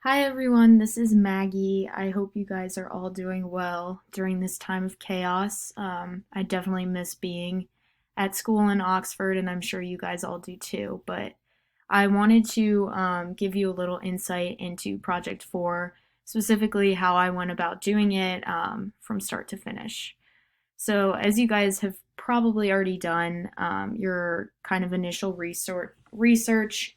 Hi everyone, this is Maggie. I hope you guys are all doing well during this time of chaos. I definitely miss being at school in Oxford, and I'm sure you guys all do too. But I wanted to give you a little insight into Project 4, specifically how I went about doing it from start to finish. So, as you guys have probably already done, your kind of initial research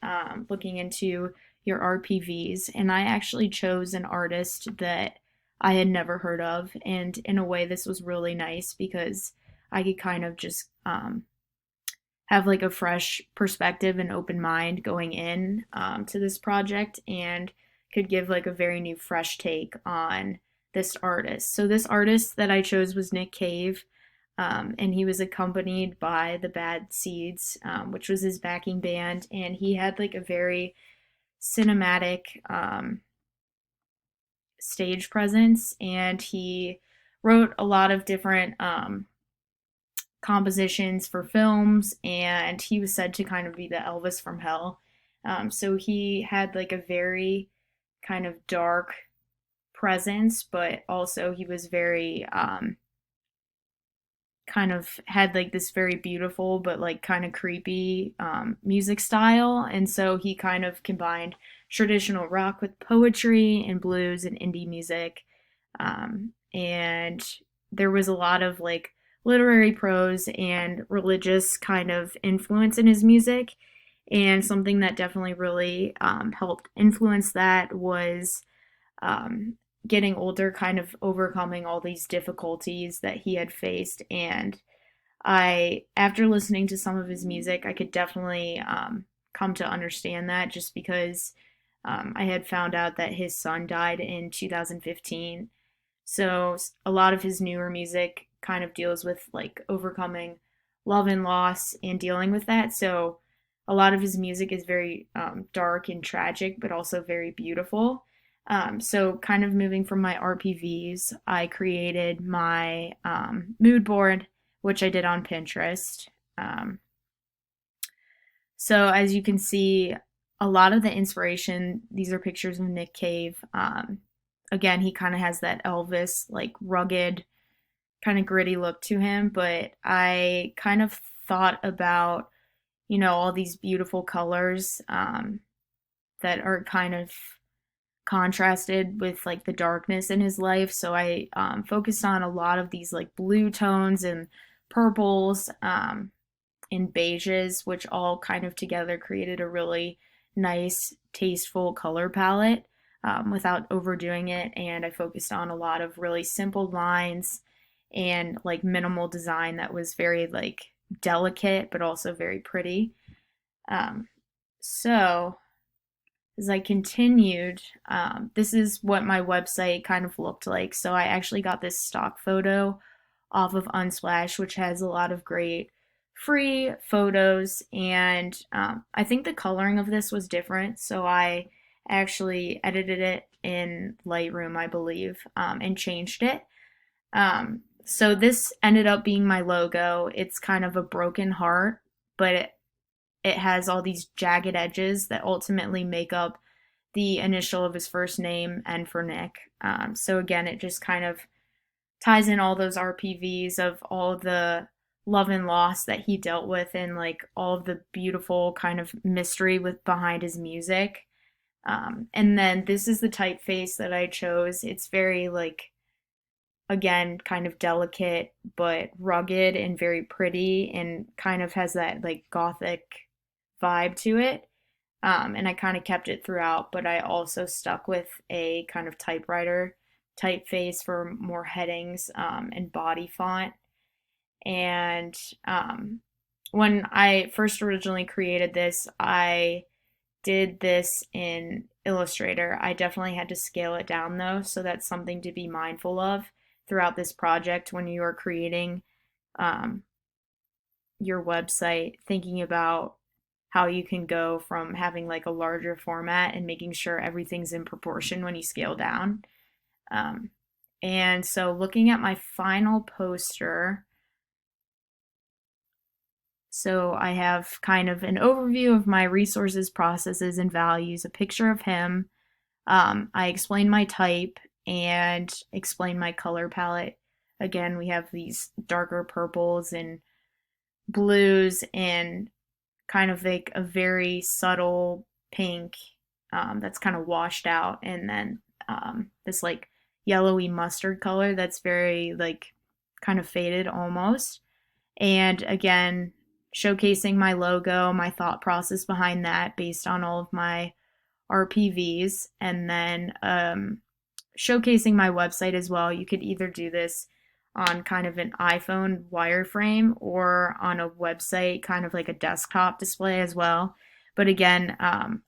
looking into your RPVs, and I actually chose an artist that I had never heard of, and in a way, this was really nice because I could kind of just have like a fresh perspective and open mind going in to this project, and could give like a very new, fresh take on this artist. So this artist that I chose was Nick Cave, and he was accompanied by the Bad Seeds, which was his backing band, and he had like a very cinematic stage presence, and he wrote a lot of different compositions for films, and he was said to kind of be the Elvis from hell. So he had like a very kind of dark presence, but also he was very kind of had like this very beautiful but like kind of creepy music style. And so he kind of combined traditional rock with poetry and blues and indie music. And there was a lot of like literary prose and religious kind of influence in his music. And something that definitely really helped influence that was um, getting older, kind of overcoming all these difficulties that he had faced. And after listening to some of his music, I could definitely come to understand that just because I had found out that his son died in 2015. So a lot of his newer music kind of deals with like overcoming love and loss and dealing with that. So a lot of his music is very dark and tragic, but also very beautiful. So kind of moving from my RPVs, I created my mood board, which I did on Pinterest. Um, so as you can see, a lot of the inspiration, these are pictures of Nick Cave. Again, he kind of has that Elvis, like rugged, kind of gritty look to him, but I kind of thought about, all these beautiful colors that are kind of contrasted with like the darkness in his life. So I focused on a lot of these like blue tones and purples and beiges, which all kind of together created a really nice, tasteful color palette without overdoing it. And I focused on a lot of really simple lines and like minimal design that was very like delicate but also very pretty. Um, so as I continued, this is what my website kind of looked like. So I actually got this stock photo off of Unsplash, which has a lot of great free photos. And I think the coloring of this was different. So I actually edited it in Lightroom, I believe, and changed it. So this ended up being my logo. It's kind of a broken heart, but it has all these jagged edges that ultimately make up the initial of his first name, N for Nick. So again, it just kind of ties in all those RPVs of all of the love and loss that he dealt with, and like all of the beautiful kind of mystery with behind his music. And then this is the typeface that I chose. It's very like, again, kind of delicate but rugged and very pretty, and kind of has that like gothic vibe to it. And I kind of kept it throughout, but I also stuck with a kind of typewriter typeface for more headings and body font. And when I first originally created this, I did this in Illustrator. I definitely had to scale it down though, so that's something to be mindful of throughout this project when you are creating um, your website, thinking about how you can go from having like a larger format and making sure everything's in proportion when you scale down. Um, and so looking at my final poster, so I have kind of an overview of my resources, processes, and values, a picture of him, I explain my type and explain my color palette. Again, we have these darker purples and blues and kind of like a very subtle pink that's kind of washed out, and then this like yellowy mustard color that's very like kind of faded almost. And again, showcasing my logo, my thought process behind that based on all of my RPVs, and then showcasing my website as well. You could either do this on kind of an iPhone wireframe or on a website, kind of like a desktop display as well. But again,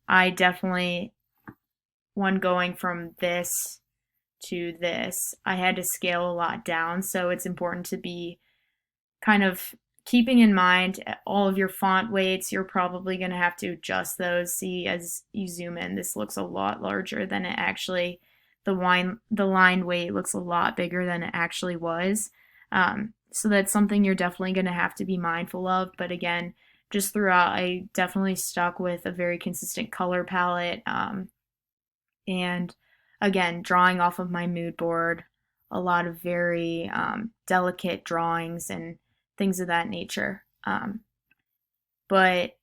I definitely, when going from this to this, I had to scale a lot down. So it's important to be kind of keeping in mind all of your font weights. You're probably going to have to adjust those. See, as you zoom in, this looks a lot larger than it actually, the line weight looks a lot bigger than it actually was. So that's something you're definitely going to have to be mindful of. But again, just throughout, I definitely stuck with a very consistent color palette. And again, drawing off of my mood board, a lot of very delicate drawings and things of that nature. But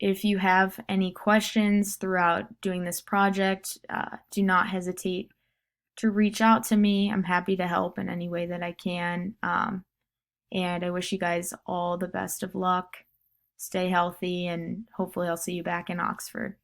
if you have any questions throughout doing this project, do not hesitate to reach out to me. I'm happy to help in any way that I can. And I wish you guys all the best of luck. Stay healthy, and hopefully, I'll see you back in Oxford.